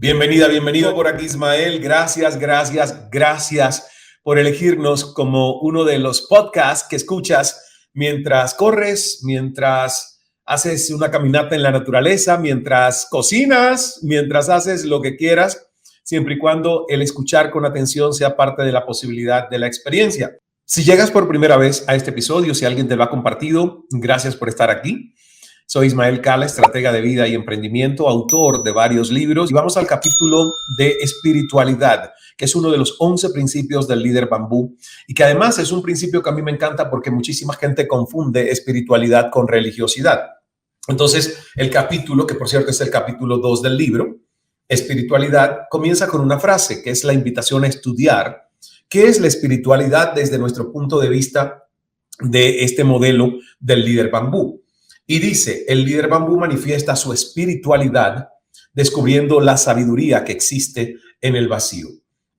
Bienvenida, bienvenido por aquí, Ismael. Gracias por elegirnos como uno de los podcasts que escuchas mientras corres, mientras haces una caminata en la naturaleza, mientras cocinas, mientras haces lo que quieras, siempre y cuando el escuchar con atención sea parte de la posibilidad de la experiencia. Si llegas por primera vez a este episodio, si alguien te lo ha compartido, gracias por estar aquí. Soy Ismael Cala, estratega de vida y emprendimiento, autor de varios libros, y vamos al capítulo de espiritualidad, que es uno de los 11 principios del líder bambú, y que además es un principio que a mí me encanta porque muchísima gente confunde espiritualidad con religiosidad. Entonces, el capítulo, que por cierto es el capítulo 2 del libro, espiritualidad, comienza con una frase que es la invitación a estudiar qué es la espiritualidad desde nuestro punto de vista de este modelo del líder bambú. Y dice, el líder bambú manifiesta su espiritualidad descubriendo la sabiduría que existe en el vacío.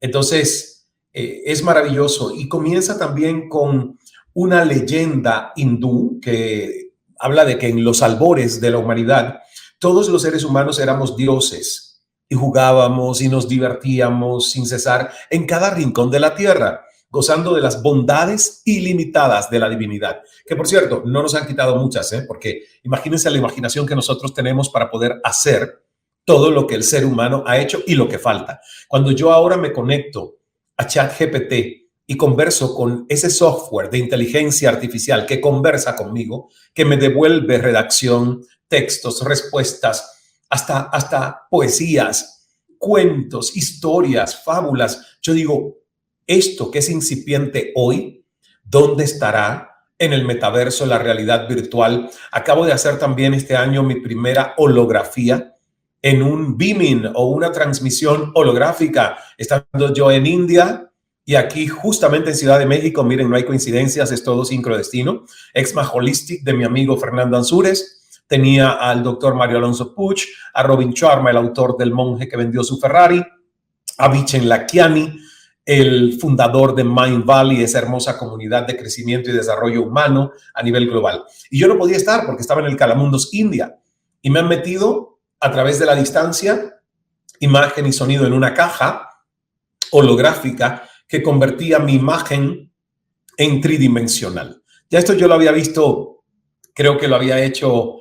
Entonces, es maravilloso. Y comienza también con una leyenda hindú que habla de que en los albores de la humanidad, todos los seres humanos éramos dioses y jugábamos y nos divertíamos sin cesar en cada rincón de la tierra, gozando de las bondades ilimitadas de la divinidad, que por cierto, no nos han quitado muchas, porque imagínense la imaginación que nosotros tenemos para poder hacer todo lo que el ser humano ha hecho y lo que falta. Cuando yo ahora me conecto a ChatGPT y converso con ese software de inteligencia artificial que conversa conmigo, que me devuelve redacción, textos, respuestas, hasta poesías, cuentos, historias, fábulas, yo digo, esto que es incipiente hoy, ¿dónde estará en el metaverso, la realidad virtual? Acabo de hacer también este año mi primera holografía en un beaming o una transmisión holográfica, estando yo en India y aquí justamente en Ciudad de México. Miren, no hay coincidencias, es todo sincrodestino. Exma Holistic de mi amigo Fernando Ansúrez. Tenía al doctor Mario Alonso Puig, a Robin Sharma, el autor del monje que vendió su Ferrari, a Vishen Lakhiani, el fundador de Mind Valley, esa hermosa comunidad de crecimiento y desarrollo humano a nivel global. Y yo no podía estar porque estaba en el Calamundos, India, y me han metido a través de la distancia imagen y sonido en una caja holográfica que convertía mi imagen en tridimensional. Ya esto yo lo había visto, creo que lo había hecho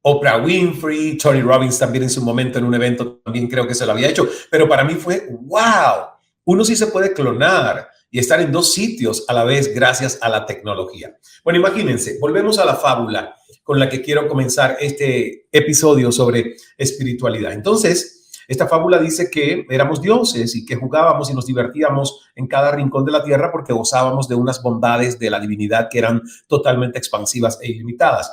Oprah Winfrey, Tony Robbins también en su momento en un evento, también creo que se lo había hecho, pero para mí fue wow. Uno sí se puede clonar y estar en dos sitios a la vez gracias a la tecnología. Bueno, imagínense, volvemos a la fábula con la que quiero comenzar este episodio sobre espiritualidad. Entonces, esta fábula dice que éramos dioses y que jugábamos y nos divertíamos en cada rincón de la tierra porque gozábamos de unas bondades de la divinidad que eran totalmente expansivas e ilimitadas.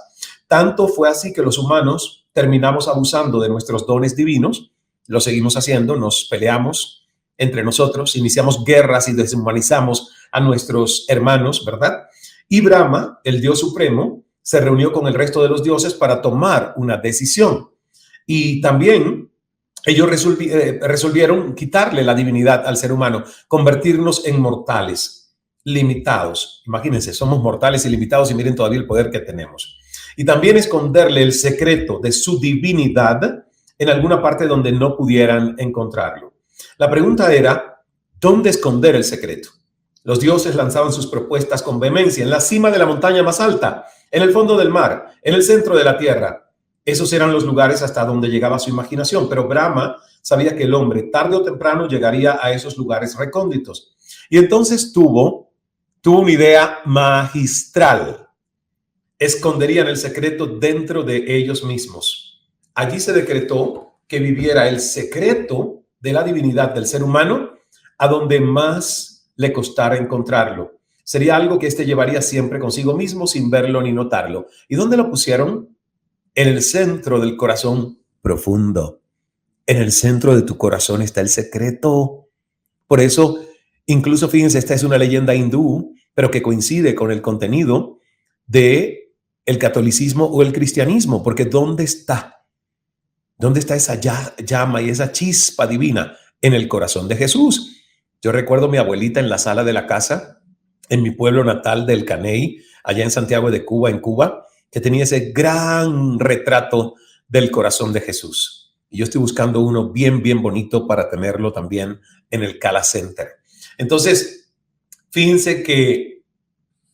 Tanto fue así que los humanos terminamos abusando de nuestros dones divinos, lo seguimos haciendo, nos peleamos entre nosotros, iniciamos guerras y deshumanizamos a nuestros hermanos, ¿verdad? Y Brahma, el Dios supremo, se reunió con el resto de los dioses para tomar una decisión. Y también ellos resolvieron quitarle la divinidad al ser humano, convertirnos en mortales, limitados. Imagínense, somos mortales y limitados y miren todavía el poder que tenemos. Y también esconderle el secreto de su divinidad en alguna parte donde no pudieran encontrarlo. La pregunta era, ¿dónde esconder el secreto? Los dioses lanzaban sus propuestas con vehemencia en la cima de la montaña más alta, en el fondo del mar, en el centro de la tierra. Esos eran los lugares hasta donde llegaba su imaginación, pero Brahma sabía que el hombre tarde o temprano llegaría a esos lugares recónditos. Y entonces tuvo una idea magistral. Esconderían el secreto dentro de ellos mismos. Allí se decretó que viviera el secreto de la divinidad del ser humano a donde más le costara encontrarlo. Sería algo que éste llevaría siempre consigo mismo sin verlo ni notarlo. ¿Y dónde lo pusieron? En el centro del corazón profundo. En el centro de tu corazón está el secreto. Por eso, incluso fíjense, esta es una leyenda hindú, pero que coincide con el contenido de el catolicismo o el cristianismo, porque ¿dónde está? ¿Dónde está esa llama y esa chispa divina? En el corazón de Jesús. Yo recuerdo a mi abuelita en la sala de la casa, en mi pueblo natal del Caney, allá en Santiago de Cuba, en Cuba, que tenía ese gran retrato del corazón de Jesús. Y yo estoy buscando uno bien, bien bonito para tenerlo también en el Cala Center. Entonces, fíjense que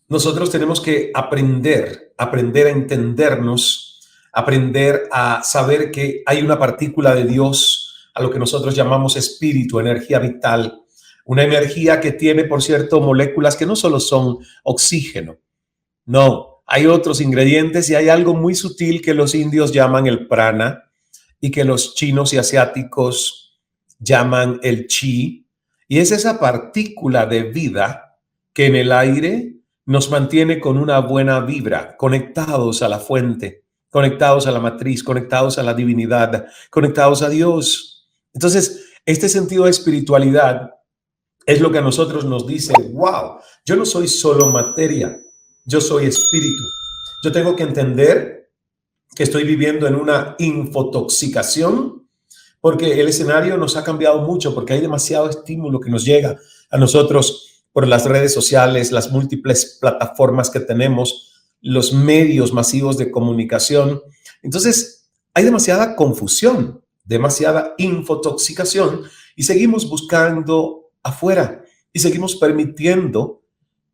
nosotros tenemos que aprender a entendernos, aprender a saber que hay una partícula de Dios, a lo que nosotros llamamos espíritu, energía vital, una energía que tiene, por cierto, moléculas que no solo son oxígeno, no, hay otros ingredientes y hay algo muy sutil que los indios llaman el prana y que los chinos y asiáticos llaman el chi, y es esa partícula de vida que en el aire nos mantiene con una buena vibra, conectados a la fuente, conectados a la matriz, conectados a la divinidad, conectados a Dios. Entonces, este sentido de espiritualidad es lo que a nosotros nos dice, wow, yo no soy solo materia, yo soy espíritu. Yo tengo que entender que estoy viviendo en una infotoxicación porque el escenario nos ha cambiado mucho, porque hay demasiado estímulo que nos llega a nosotros por las redes sociales, las múltiples plataformas que tenemos, los medios masivos de comunicación. Entonces, hay demasiada confusión, demasiada infotoxicación y seguimos buscando afuera y seguimos permitiendo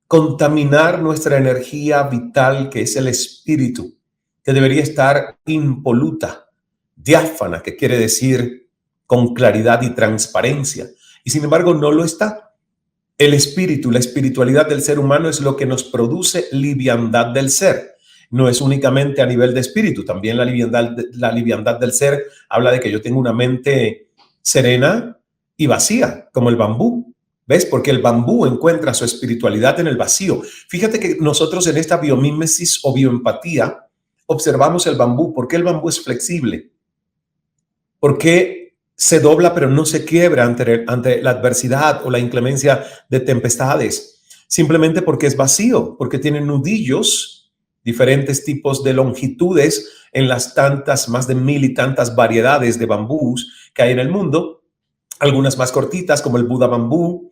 contaminar nuestra energía vital, que es el espíritu, que debería estar impoluta, diáfana, que quiere decir con claridad y transparencia. Y sin embargo, no lo está. El espíritu, la espiritualidad del ser humano es lo que nos produce liviandad del ser. No es únicamente a nivel de espíritu, también la liviandad del ser habla de que yo tengo una mente serena y vacía, como el bambú. ¿Ves? Porque el bambú encuentra su espiritualidad en el vacío. Fíjate que nosotros en esta biomímesis o bioempatía observamos el bambú. ¿Por qué el bambú es flexible? ¿Por qué se dobla pero no se quiebra ante la adversidad o la inclemencia de tempestades? Simplemente porque es vacío, porque tiene nudillos, diferentes tipos de longitudes en las tantas, más de 1000 y tantas variedades de bambús que hay en el mundo. Algunas más cortitas, como el Buda bambú,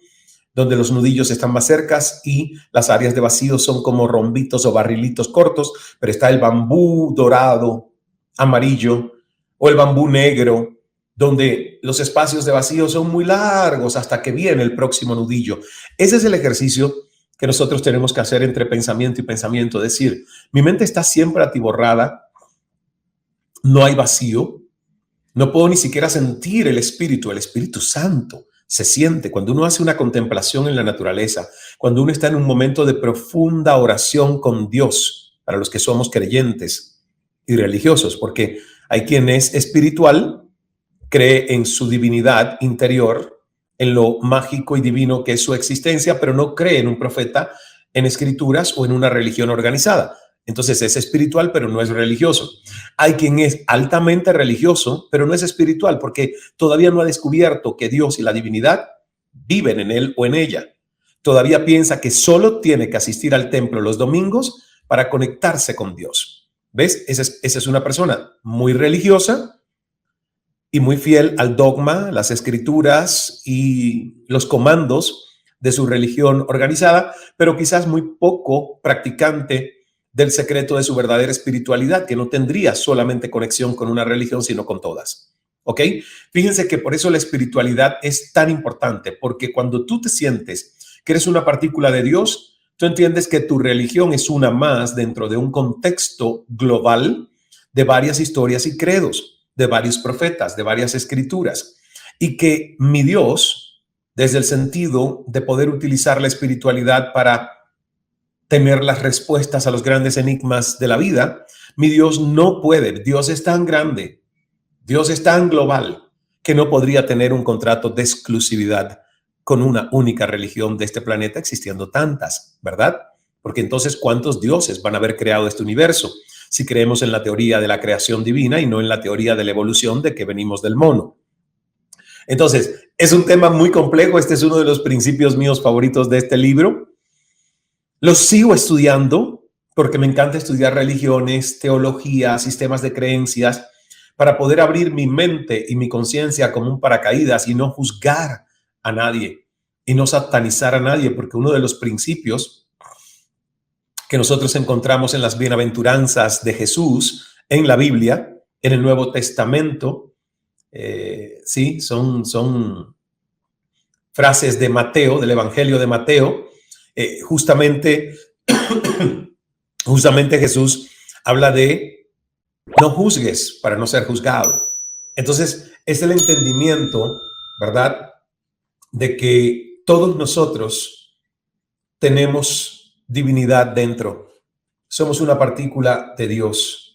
donde los nudillos están más cercas y las áreas de vacío son como rombitos o barrilitos cortos, pero está el bambú dorado, amarillo, o el bambú negro, donde los espacios de vacío son muy largos hasta que viene el próximo nudillo. Ese es el ejercicio que nosotros tenemos que hacer entre pensamiento y pensamiento, es decir, mi mente está siempre atiborrada, no hay vacío, no puedo ni siquiera sentir el Espíritu Santo. Se siente cuando uno hace una contemplación en la naturaleza, cuando uno está en un momento de profunda oración con Dios, para los que somos creyentes y religiosos, porque hay quien es espiritual, cree en su divinidad interior, en lo mágico y divino que es su existencia, pero no cree en un profeta, en escrituras o en una religión organizada. Entonces es espiritual, pero no es religioso. Hay quien es altamente religioso, pero no es espiritual, porque todavía no ha descubierto que Dios y la divinidad viven en él o en ella. Todavía piensa que solo tiene que asistir al templo los domingos para conectarse con Dios. ¿Ves? Esa es una persona muy religiosa y muy fiel al dogma, las escrituras y los comandos de su religión organizada, pero quizás muy poco practicante del secreto de su verdadera espiritualidad, que no tendría solamente conexión con una religión, sino con todas. ¿Ok? Fíjense que por eso la espiritualidad es tan importante, porque cuando tú te sientes que eres una partícula de Dios, tú entiendes que tu religión es una más dentro de un contexto global de varias historias y credos, de varios profetas, de varias escrituras, y que mi Dios, desde el sentido de poder utilizar la espiritualidad para tener las respuestas a los grandes enigmas de la vida, mi Dios no puede. Dios es tan grande, Dios es tan global, que no podría tener un contrato de exclusividad con una única religión de este planeta, existiendo tantas, ¿verdad? Porque entonces, ¿cuántos dioses van a haber creado este universo? Si creemos en la teoría de la creación divina y no en la teoría de la evolución de que venimos del mono. Entonces, es un tema muy complejo. Este es uno de los principios míos favoritos de este libro. Los sigo estudiando porque me encanta estudiar religiones, teología, sistemas de creencias, para poder abrir mi mente y mi conciencia como un paracaídas y no juzgar a nadie y no satanizar a nadie, porque uno de los principios que nosotros encontramos en las bienaventuranzas de Jesús en la Biblia, en el Nuevo Testamento, Sí, son frases de Mateo, del Evangelio de Mateo. Justamente Jesús habla de no juzgues para no ser juzgado. Entonces, es el entendimiento, ¿verdad?, de que todos nosotros tenemos divinidad dentro. Somos una partícula de Dios.